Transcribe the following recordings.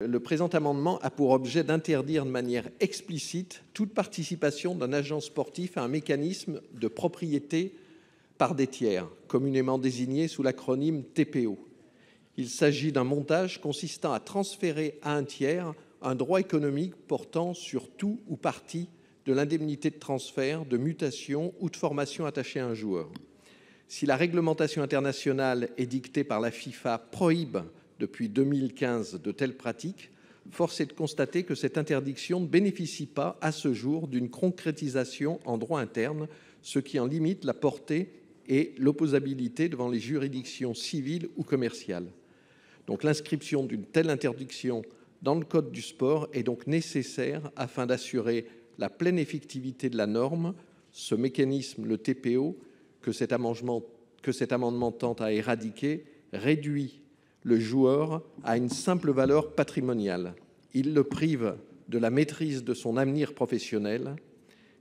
Le présent amendement a pour objet d'interdire de manière explicite toute participation d'un agent sportif à un mécanisme de propriété par des tiers, communément désigné sous l'acronyme TPO. Il s'agit d'un montage consistant à transférer à un tiers un droit économique portant sur tout ou partie de l'indemnité de transfert, de mutation ou de formation attachée à un joueur. Si la réglementation internationale édictée par la FIFA prohibe depuis 2015 de telles pratiques, force est de constater que cette interdiction ne bénéficie pas à ce jour d'une concrétisation en droit interne, ce qui en limite la portée et l'opposabilité devant les juridictions civiles ou commerciales. Donc l'inscription d'une telle interdiction dans le code du sport est donc nécessaire afin d'assurer la pleine effectivité de la norme. Ce mécanisme, le TPO, que cet amendement tend à éradiquer, réduit le joueur à une simple valeur patrimoniale. Il le prive de la maîtrise de son avenir professionnel,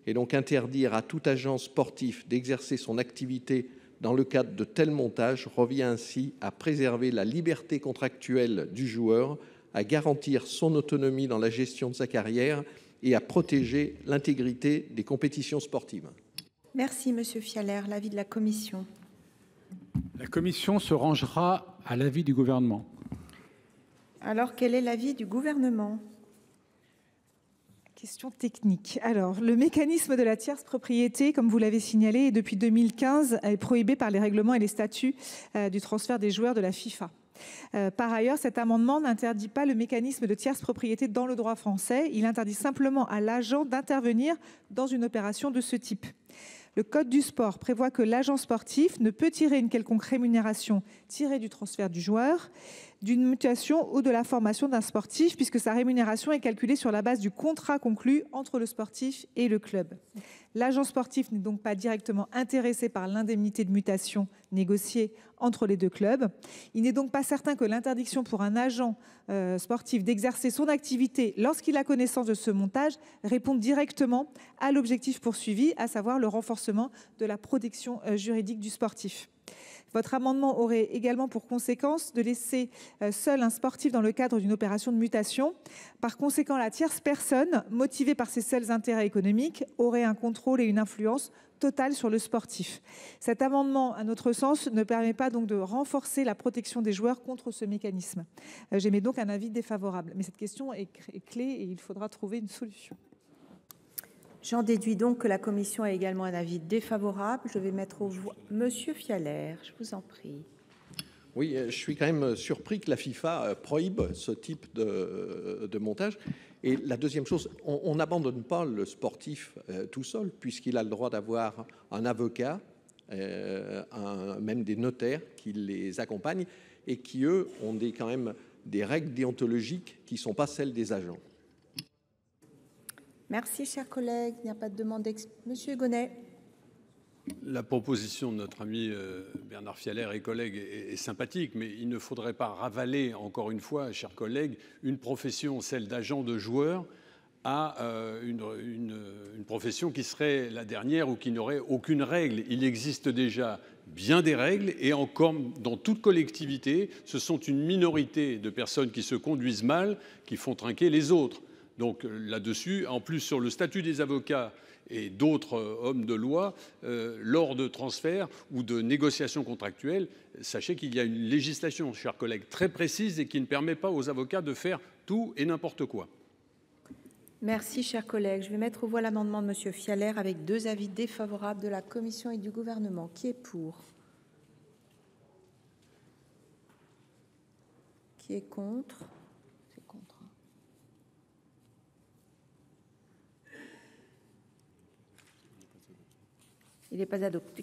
et donc interdire à tout agent sportif d'exercer son activité dans le cadre de tels montages revient ainsi à préserver la liberté contractuelle du joueur, à garantir son autonomie dans la gestion de sa carrière et à protéger l'intégrité des compétitions sportives. Merci, Monsieur Fialaire. L'avis de la Commission. La Commission se rangera à l'avis du Gouvernement. Alors, quel est l'avis du Gouvernement? Question technique. Alors, le mécanisme de la tierce propriété, comme vous l'avez signalé, depuis 2015 est prohibé par les règlements et les statuts du transfert des joueurs de la FIFA. Par ailleurs, cet amendement n'interdit pas le mécanisme de tierce propriété dans le droit français. Il interdit simplement à l'agent d'intervenir dans une opération de ce type. Le Code du sport prévoit que l'agent sportif ne peut tirer une quelconque rémunération tirée du transfert du joueur, d'une mutation ou de la formation d'un sportif, puisque sa rémunération est calculée sur la base du contrat conclu entre le sportif et le club. L'agent sportif n'est donc pas directement intéressé par l'indemnité de mutation négociée entre les deux clubs. Il n'est donc pas certain que l'interdiction pour un agent sportif d'exercer son activité lorsqu'il a connaissance de ce montage réponde directement à l'objectif poursuivi, à savoir le renforcement de la protection juridique du sportif. Votre amendement aurait également pour conséquence de laisser seul un sportif dans le cadre d'une opération de mutation. Par conséquent, la tierce personne, motivée par ses seuls intérêts économiques, aurait un contrôle et une influence totale sur le sportif. Cet amendement, à notre sens, ne permet pas donc de renforcer la protection des joueurs contre ce mécanisme. J'émets donc un avis défavorable. Mais cette question est clé et il faudra trouver une solution. J'en déduis donc que la Commission a également un avis défavorable. Je vais mettre aux voix Monsieur Fialaire, je vous en prie. Oui, je suis quand même surpris que la FIFA prohibe ce type de montage. Et la deuxième chose, on n'abandonne pas le sportif tout seul, puisqu'il a le droit d'avoir un avocat, même des notaires qui les accompagnent et qui, eux, ont quand même des règles déontologiques qui ne sont pas celles des agents. Merci, chers collègues. Il n'y a pas de demande. Monsieur Gonnet. La proposition de notre ami Bernard Fialaire et collègues est sympathique, mais il ne faudrait pas ravaler, encore une fois, chers collègues, une profession, celle d'agent de joueur, à une profession qui serait la dernière ou qui n'aurait aucune règle. Il existe déjà bien des règles et encore dans toute collectivité, ce sont une minorité de personnes qui se conduisent mal, qui font trinquer les autres. Donc là-dessus, en plus sur le statut des avocats et d'autres hommes de loi, lors de transferts ou de négociations contractuelles, sachez qu'il y a une législation, chers collègues, très précise et qui ne permet pas aux avocats de faire tout et n'importe quoi. Merci, chers collègues. Je vais mettre aux voix l'amendement de Monsieur Fialaire avec 2 avis défavorables de la Commission et du Gouvernement. Qui est pour? Qui est contre? C'est contre. Il n'est pas adopté.